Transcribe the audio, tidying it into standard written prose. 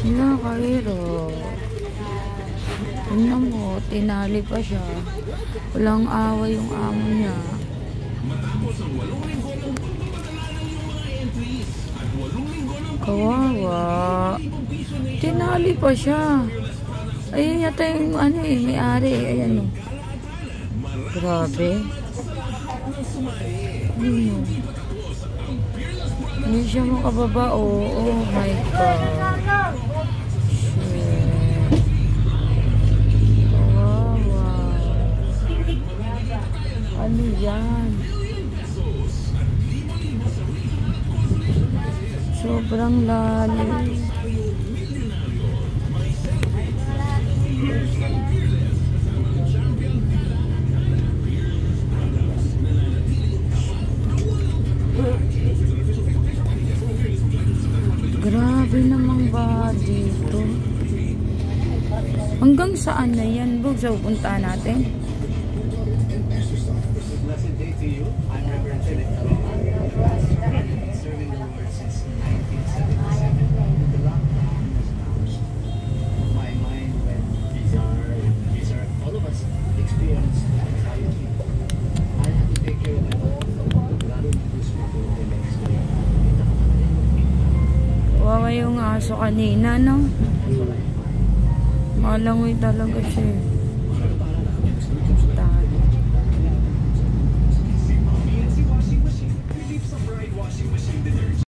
Wala, Cairo. Tingnan mo, tinali pa siya. Walang away yung amo niya. Kawawa. Tinali pa siya. Ayun yata yung ano eh, may-ari. Ayan o. Grabe. Ayun o. Hindi siya makababa. Oh my God. Shit. Kawawa. Ano yan? Sobrang lalim. Grabe namang ba dito? Hanggang saan na yan, bro? So, punta natin. Wawa yung aso kanina, no? Malangoy talaga siya.